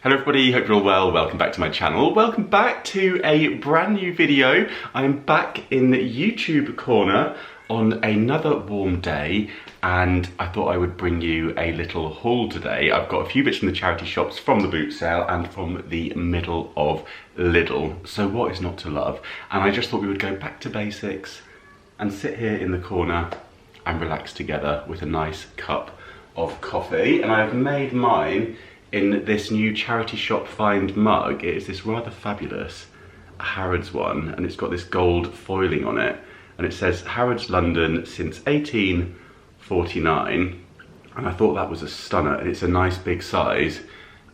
Hello everybody, hope you're all well. Welcome back to my channel. Welcome back to a brand new video. I'm back in the YouTube corner on another warm day and I thought I would bring you a little haul today. I've got a few bits from the charity shops, from the Bootsale and from the middle of Lidl. So what is not to love? And I just thought we would go back to basics and sit here in the corner and relax together with a nice cup of coffee. And I've made mine in this new charity shop find mug. It is this rather fabulous Harrods one, and it's got this gold foiling on it, and it says Harrods London since 1849, and I thought that was a stunner. And it's a nice big size,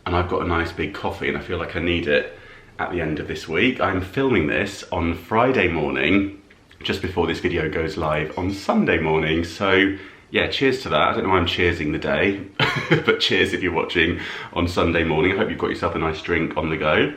and I've got a nice big coffee and I feel like I need it at the end of this week. I'm filming this on Friday morning, just before this video goes live on Sunday morning, so yeah, cheers to that. I don't know why I'm cheersing the day, but cheers if you're watching on Sunday morning. I hope you've got yourself a nice drink on the go.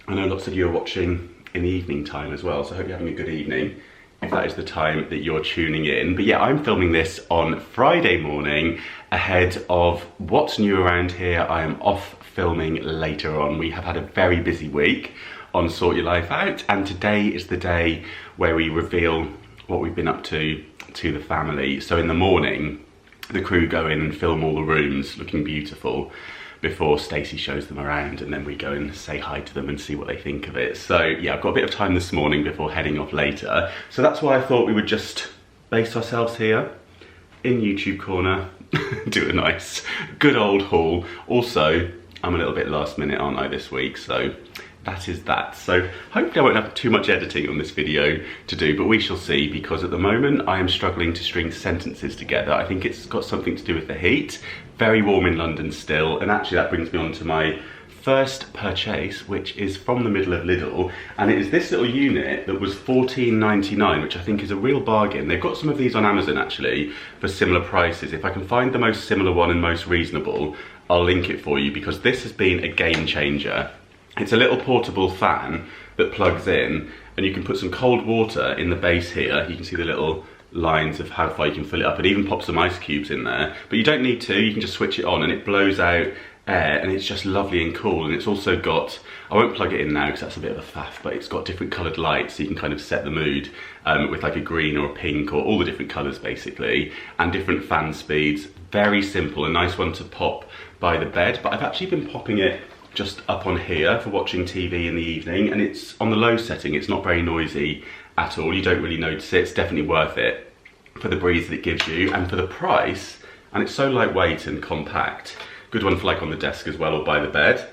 I know lots of you are watching in the evening time as well, so I hope you're having a good evening, if that is the time that you're tuning in. But yeah, I'm filming this on Friday morning ahead of what's new around here. I am off filming later on. We have had a very busy week on Sort Your Life Out, and today is the day where we reveal what we've been up to the family. So in the morning, the crew go in and film all the rooms looking beautiful before Stacey shows them around, and then we go and say hi to them and see what they think of it. So yeah, I've got a bit of time this morning before heading off later. So that's why I thought we would just base ourselves here in YouTube corner, do a nice good old haul. Also, I'm a little bit last minute, aren't I, this week? So that is that. So hopefully I won't have too much editing on this video to do, but we shall see, because at the moment I am struggling to string sentences together. I think it's got something to do with the heat. Very warm in London still, and actually that brings me on to my first purchase, which is from the middle of Lidl, and it is this little unit that was £14.99, which I think is a real bargain. They've got some of these on Amazon actually for similar prices. If I can find the most similar one and most reasonable, I'll link it for you, because this has been a game changer. It's a little portable fan that plugs in, and you can put some cold water in the base here. You can see the little lines of how far you can fill it up, and even pop some ice cubes in there. But you don't need to, you can just switch it on and it blows out air, and it's just lovely and cool. And it's also got, I won't plug it in now because that's a bit of a faff, but it's got different coloured lights, so you can kind of set the mood with like a green or a pink, or all the different colours basically, and different fan speeds. Very simple, a nice one to pop by the bed, but I've actually been popping it just up on here for watching TV in the evening, and it's on the low setting. It's not very noisy at all. You don't really notice it. It's definitely worth it for the breeze that it gives you and for the price, and it's so lightweight and compact. Good one for like on the desk as well, or by the bed.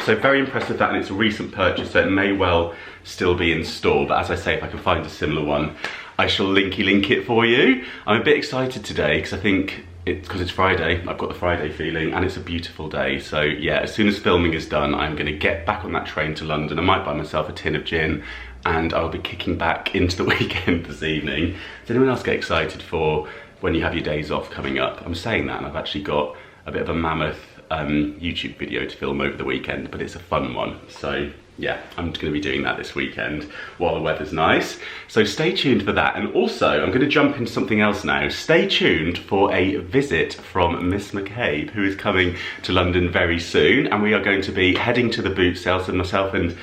So very impressed with that, and it's a recent purchase, so it may well still be in store, but as I say, if I can find a similar one, I shall link it for you. I'm a bit excited today because I think because it's Friday, I've got the Friday feeling, and it's a beautiful day. So yeah, as soon as filming is done, I'm gonna get back on that train to London. I might buy myself a tin of gin, and I'll be kicking back into the weekend this evening. Does anyone else get excited for when you have your days off coming up? I'm saying that, and I've actually got a bit of a mammoth YouTube video to film over the weekend, but it's a fun one. So yeah, I'm just going to be doing that this weekend while the weather's nice. So stay tuned for that. And also, I'm going to jump into something else now. Stay tuned for a visit from Miss McCabe, who is coming to London very soon. And we are going to be heading to the Bootsale. So myself and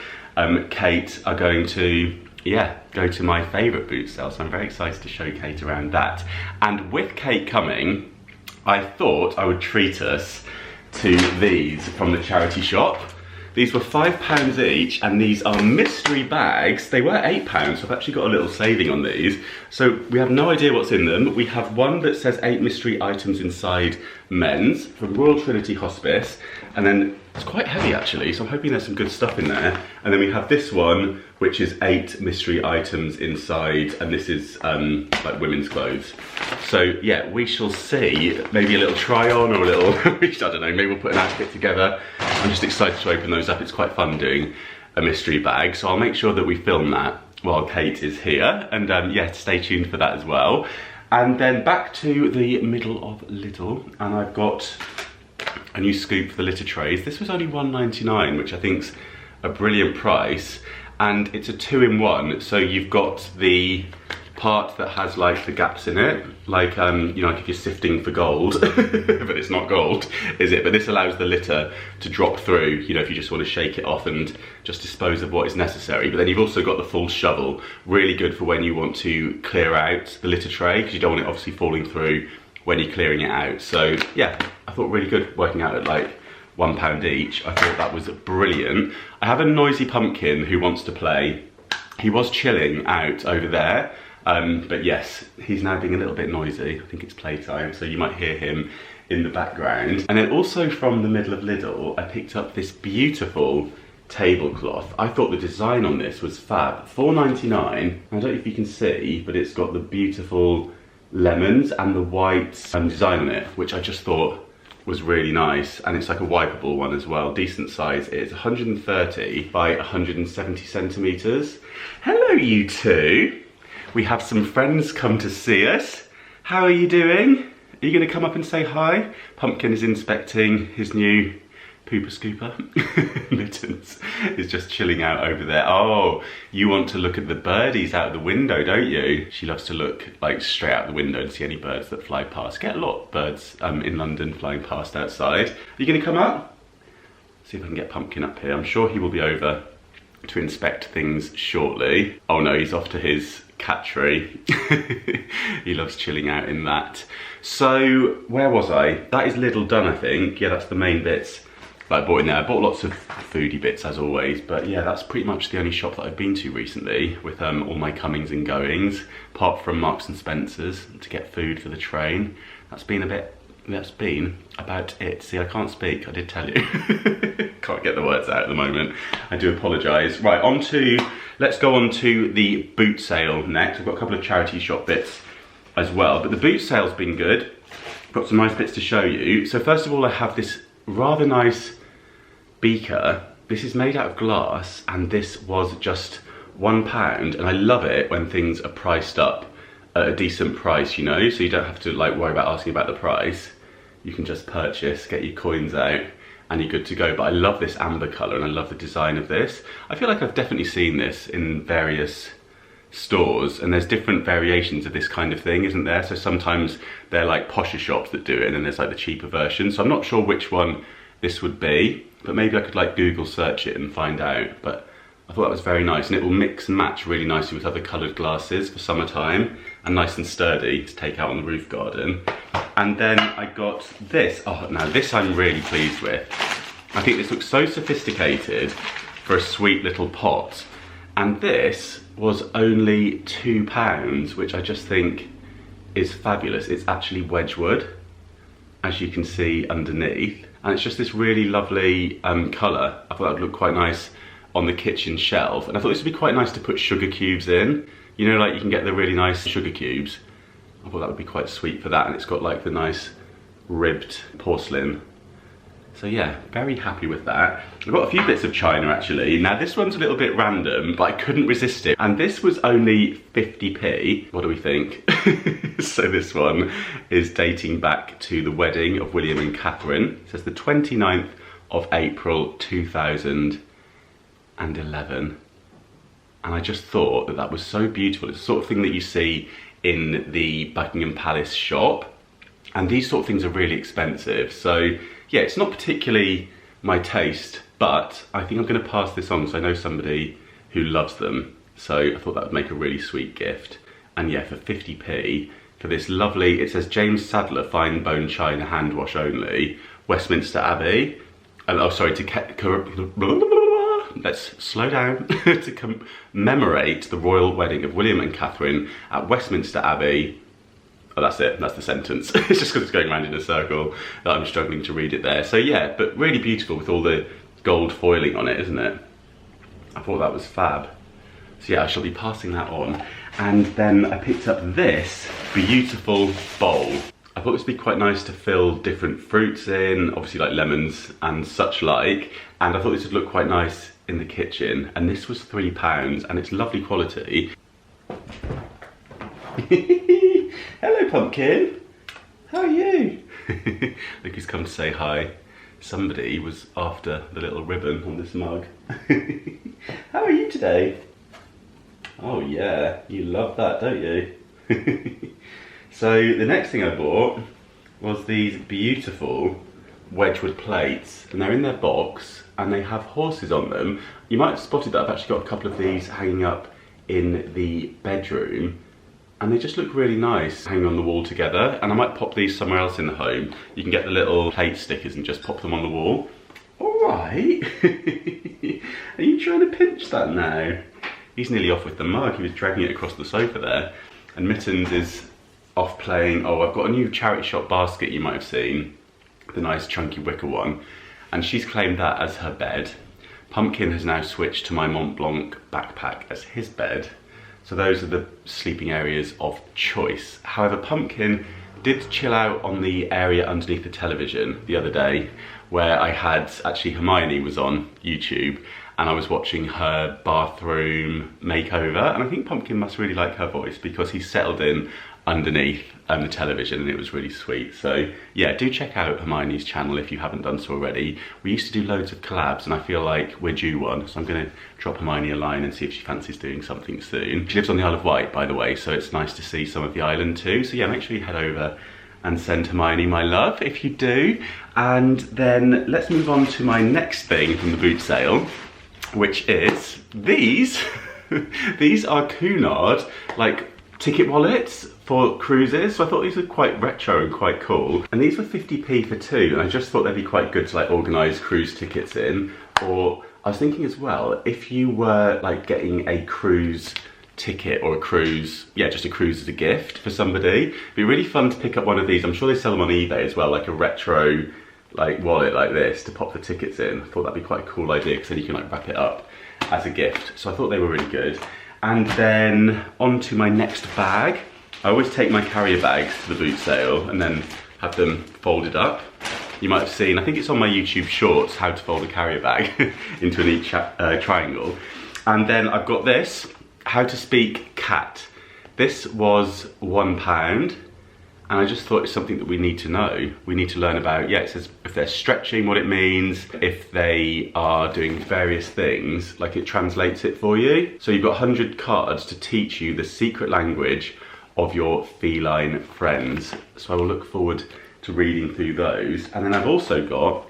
Kate are going to, yeah, go to my favourite Bootsale. So I'm very excited to show Kate around that. And with Kate coming, I thought I would treat us to these from the charity shop. These were £5 each, and these are mystery bags. They were £8, so I've actually got a little saving on these. So we have no idea what's in them. We have one that says 8 mystery items inside men's from Royal Trinity Hospice, and then it's quite heavy actually, so I'm hoping there's some good stuff in there. And then we have this one, which is 8 mystery items inside, and this is like women's clothes. So yeah, we shall see. Maybe a little try on, or a little, I don't know, maybe we'll put an outfit together. I'm just excited to open those up. It's quite fun doing a mystery bag, so I'll make sure that we film that while Kate is here, and yeah, stay tuned for that as well. And then back to the middle of Lidl, and I've got a new scoop for the litter trays. This was only £1.99, which I think's a brilliant price, and it's a 2-in-1. So you've got the part that has like the gaps in it, like you know, like if you're sifting for gold, but it's not gold, is it? But this allows the litter to drop through, you know, if you just want to shake it off and just dispose of what is necessary. But then you've also got the full shovel, really good for when you want to clear out the litter tray, because you don't want it obviously falling through when you're clearing it out. So yeah, I thought really good, working out at like £1 each. I thought that was brilliant. I have a noisy pumpkin who wants to play. He was chilling out over there, but yes, he's now being a little bit noisy. I think it's playtime, so you might hear him in the background. And then also from the middle of Lidl, I picked up this beautiful tablecloth. I thought the design on this was fab. £4.99. I don't know if you can see, but it's got the beautiful lemons and the white design on it, which I just thought was really nice. And it's like a wipeable one as well, decent size. It's 130 by 170 centimetres. Hello you two. We have some friends come to see us. How are you doing? Are you going to come up and say hi? Pumpkin is inspecting his new pooper scooper. Mittens is just chilling out over there. Oh, you want to look at the birdies out of the window, don't you? She loves to look like straight out the window and see any birds that fly past. Get a lot of birds in London flying past outside. Are you going to come up? See if I can get Pumpkin up here. I'm sure he will be over to inspect things shortly. Oh no, he's off to his cat tree. He loves chilling out in that. So where was I? That is Lidl done, I think. Yeah, that's the main bits that I bought in there. I bought lots of foodie bits as always, but yeah, that's pretty much the only shop that I've been to recently with all my comings and goings, apart from Marks and Spencer's to get food for the train. That's been about it. See, I can't speak, I did tell you. Can't get the words out at the moment. I do apologise. Right, let's go on to the boot sale next. I've got a couple of charity shop bits as well, but the boot sale's been good. Got some nice bits to show you. So first of all, I have this rather nice beaker. This is made out of glass, and this was just £1, and I love it when things are priced up at a decent price, you know, so you don't have to like worry about asking about the price. You can just purchase, get your coins out, and you're good to go. But I love this amber colour, and I love the design of this. I feel like I've definitely seen this in various stores, and there's different variations of this kind of thing, isn't there? So sometimes they're like posher shops that do it, and then there's like the cheaper version. So I'm not sure which one this would be, but maybe I could like Google search it and find out. But I thought that was very nice, and it will mix and match really nicely with other coloured glasses for summertime, and nice and sturdy to take out on the roof garden. And then I got this. Oh, now this I'm really pleased with. I think this looks so sophisticated for a sweet little pot. And this was only £2, which I just think is fabulous. It's actually Wedgwood, as you can see underneath. And it's just this really lovely colour. I thought that would look quite nice on the kitchen shelf. And I thought this would be quite nice to put sugar cubes in. You know, like you can get the really nice sugar cubes. I thought that would be quite sweet for that. And it's got like the nice ribbed porcelain. So yeah, very happy with that. I've got a few bits of china actually. Now this one's a little bit random, but I couldn't resist it. And this was only 50p. What do we think? So this one is dating back to the wedding of William and Catherine. It says the 29th of April 2011. And I just thought that that was so beautiful. It's the sort of thing that you see in the Buckingham Palace shop. And these sort of things are really expensive. So yeah, it's not particularly my taste, but I think I'm gonna pass this on because I know somebody who loves them. So I thought that would make a really sweet gift. And yeah, for 50p, for this lovely, it says James Sadler Fine Bone China Hand Wash Only, Westminster Abbey. And oh, sorry, let's slow down. To commemorate the royal wedding of William and Catherine at Westminster Abbey. Oh, that's it, that's the sentence. It's just because it's going around in a circle that I'm struggling to read it there. So yeah, but really beautiful with all the gold foiling on it, isn't it? I thought that was fab. So yeah, I shall be passing that on. And then I picked up this beautiful bowl. I thought this would be quite nice to fill different fruits in, obviously like lemons and such like. And I thought this would look quite nice in the kitchen. And this was £3 and it's lovely quality. Hello Pumpkin, how are you? Look who's come to say hi. Somebody was after the little ribbon on this mug. How are you today? Oh yeah, you love that, don't you? So the next thing I bought was these beautiful Wedgwood plates, and they're in their box and they have horses on them. You might have spotted that I've actually got a couple of these hanging up in the bedroom, and they just look really nice hanging on the wall together, and I might pop these somewhere else in the home. You can get the little plate stickers and just pop them on the wall. Alright. Are you trying to pinch that now? He's nearly off with the mug. He was dragging it across the sofa there. And Mittens is off playing. Oh, I've got a new charity shop basket you might have seen. The nice chunky wicker one. And she's claimed that as her bed. Pumpkin has now switched to my Mont Blanc backpack as his bed. So those are the sleeping areas of choice. However, Pumpkin did chill out on the area underneath the television the other day, where I had, actually Hermione was on YouTube, and I was watching her bathroom makeover, and I think Pumpkin must really like her voice because he settled in underneath the television, and it was really sweet. So yeah, do check out Hermione's channel if you haven't done so already. We used to do loads of collabs, and I feel like we're due one, so I'm going to drop Hermione a line and see if she fancies doing something soon. She lives on the Isle of Wight, by the way, so it's nice to see some of the island too. So yeah, make sure you head over and send Hermione my love if you do. And then let's move on to my next thing from the Bootsale, which is these. These are Cunard, like, ticket wallets for cruises. So I thought these were quite retro and quite cool. And these were 50p for two, and I just thought they'd be quite good to like organise cruise tickets in. Or I was thinking as well, if you were like getting a cruise ticket or a cruise, yeah, just a cruise as a gift for somebody, it'd be really fun to pick up one of these. I'm sure they sell them on eBay as well, like a retro like wallet like this to pop the tickets in. I thought that'd be quite a cool idea because then you can like wrap it up as a gift. So I thought they were really good. And then on to my next bag. I always take my carrier bags to the Bootsale and then have them folded up. You might have seen, I think it's on my YouTube shorts, how to fold a carrier bag into a neat triangle. And then I've got this, how to speak cat. This was £1, and I just thought it's something that we need to know. We need to learn about, yeah, it says if they're stretching, what it means, if they are doing various things, like it translates it for you. So you've got 100 cards to teach you the secret language of your feline friends. So I will look forward to reading through those. And then I've also got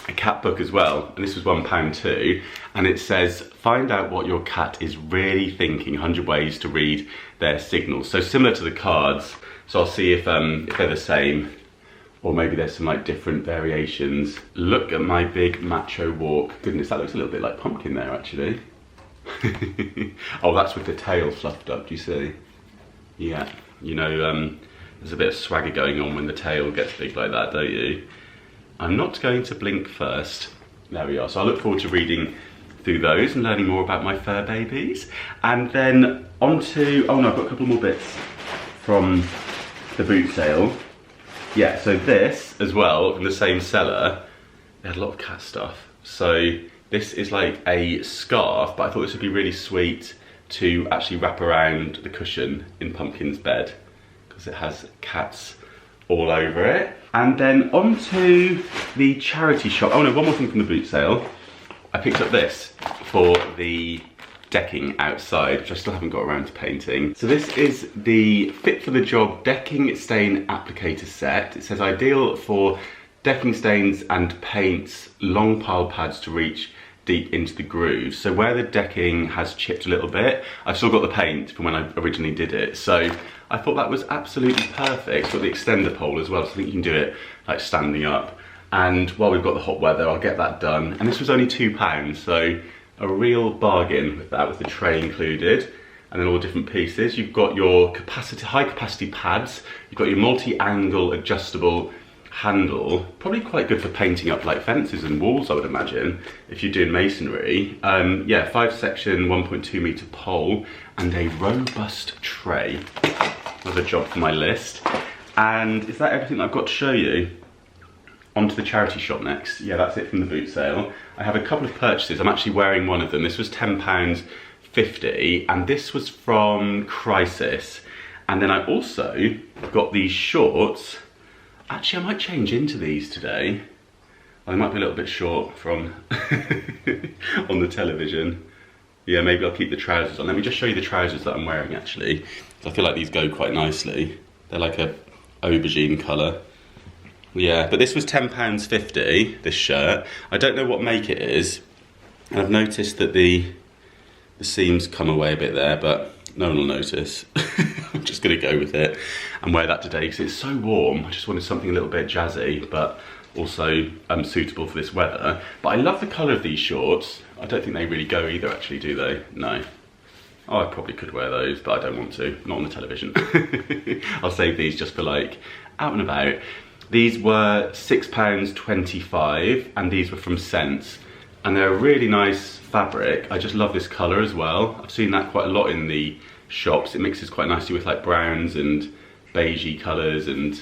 a cat book as well, and this was £1 too, and it says find out what your cat is really thinking, 100 ways to read their signals. So similar to the cards, so I'll see if they're the same, or maybe there's some like different variations. Look at my big macho walk. Goodness, that looks a little bit like Pumpkin there actually. Oh, that's with the tail fluffed up, do you see? Yeah, you know, there's a bit of swagger going on when the tail gets big like that, don't you? I'm not going to blink first. There we are. So I look forward to reading through those and learning more about my fur babies. And then on to, oh no, I've got a couple more bits from the Bootsale. Yeah, so this as well, from the same seller, they had a lot of cat stuff. So this is like a scarf, but I thought this would be really sweet to actually wrap around the cushion in Pumpkin's bed, because it has cats all over it. And then on to the charity shop. Oh no, one more thing from the Bootsale. I picked up this for the decking outside, which I still haven't got around to painting. So this is the Fit for the Job Decking Stain Applicator Set. It says ideal for decking stains and paints, long pile pads to reach deep into the grooves. So where the decking has chipped a little bit, I've still got the paint from when I originally did it. So I thought that was absolutely perfect. It's got the extender pole as well, so I think you can do it like standing up. And while we've got the hot weather, I'll get that done. And this was only £2, so a real bargain with that, with the tray included. And then all different pieces. You've got your high capacity pads, you've got your multi-angle adjustable handle, probably quite good for painting up like fences and walls, I would imagine, if you're doing masonry. Yeah, 5-section, 1.2 metre pole, and a robust tray. Another job for my list. And is that everything that I've got to show you? On to the charity shop next. Yeah, that's it from the Bootsale. I have a couple of purchases. I'm actually wearing one of them. This was £10.50, and this was from Crisis. And then I also got these shorts. Actually, I might change into these today. Well, they might be a little bit short from on the television. Yeah, maybe I'll keep the trousers on. Let me just show you the trousers that I'm wearing actually. I feel like these go quite nicely. They're like a aubergine colour. Yeah, but this was £10.50, this shirt. I don't know what make it is. And I've noticed that the seams come away a bit there, but no one will notice. I'm just gonna go with it and wear that today because it's so warm. I just wanted something a little bit jazzy, but also suitable for this weather. But I love the colour of these shorts. I don't think they really go either actually, do they? No. Oh, I probably could wear those, but I don't want to, not on the television. I'll save these just for like out and about. These were £6.25 and these were from Sense. And they're a really nice fabric. I just love this colour as well. I've seen that quite a lot in the shops. It mixes quite nicely with like browns and beigey colours and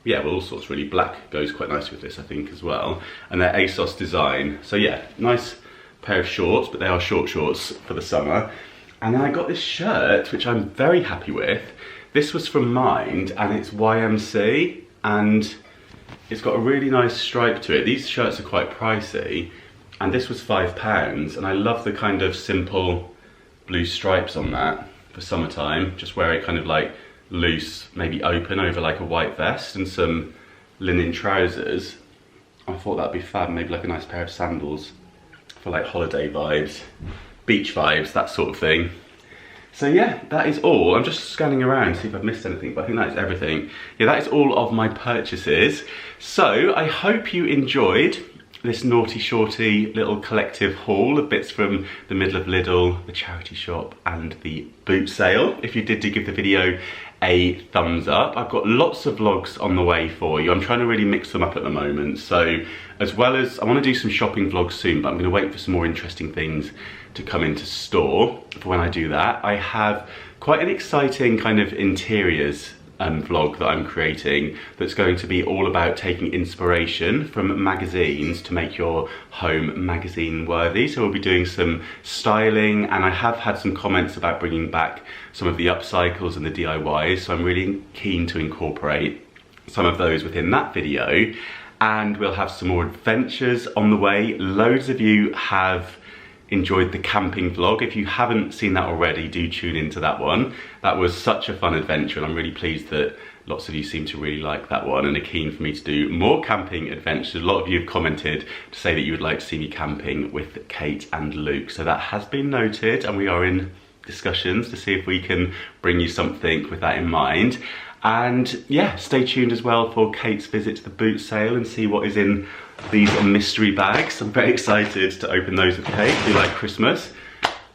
yeah, well, all sorts really. Black goes quite nicely with this, I think, as well. And they're ASOS design. So yeah, nice pair of shorts, but they are short shorts for the summer. And then I got this shirt, which I'm very happy with. This was from Mind and it's YMC and it's got a really nice stripe to it. These shirts are quite pricey and this was £5 and I love the kind of simple blue stripes on that for summertime. Just wear it kind of like loose, maybe open over like a white vest and some linen trousers. I thought that'd be fab, maybe like a nice pair of sandals for like holiday vibes, beach vibes, that sort of thing. So yeah, that is all. I'm just scanning around to see if I've missed anything, but I think that is everything. Yeah, that is all of my purchases. So I hope you enjoyed this naughty shorty little collective haul of bits from the middle of Lidl, the charity shop and the boot sale. If you did, do give the video a thumbs up. I've got lots of vlogs on the way for you. I'm trying to really mix them up at the moment. So as well as, I want to do some shopping vlogs soon, but I'm going to wait for some more interesting things to come into store for when I do that. I have quite an exciting kind of interiors vlog that I'm creating that's going to be all about taking inspiration from magazines to make your home magazine worthy. So we'll be doing some styling and I have had some comments about bringing back some of the upcycles and the DIYs, so I'm really keen to incorporate some of those within that video. And we'll have some more adventures on the way. Loads of you have enjoyed the camping vlog. If you haven't seen that already, do tune into that one. That was such a fun adventure and I'm really pleased that lots of you seem to really like that one and are keen for me to do more camping adventures. A lot of you have commented to say that you would like to see me camping with Kate and Luke. So that has been noted and we are in discussions to see if we can bring you something with that in mind. And yeah, stay tuned as well for Kate's visit to the boot sale and see what is in these mystery bags. I'm very excited to open those with Kate. We like Christmas.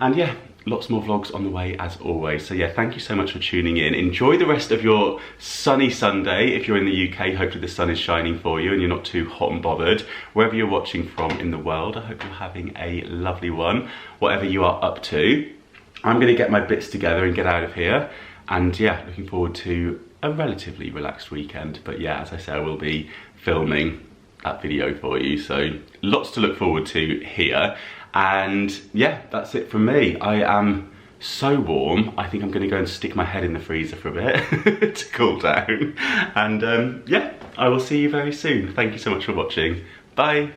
And yeah, lots more vlogs on the way as always. So yeah, thank you so much for tuning in. Enjoy the rest of your sunny Sunday. If you're in the UK, hopefully the sun is shining for you and you're not too hot and bothered. Wherever you're watching from in the world, I hope you're having a lovely one, whatever you are up to. I'm gonna get my bits together and get out of here. And yeah, looking forward to a relatively relaxed weekend. But yeah, as I say, I will be filming that video for you. So lots to look forward to here. And yeah, that's it from me. I am so warm. I think I'm gonna go and stick my head in the freezer for a bit to cool down. And yeah, I will see you very soon. Thank you so much for watching. Bye.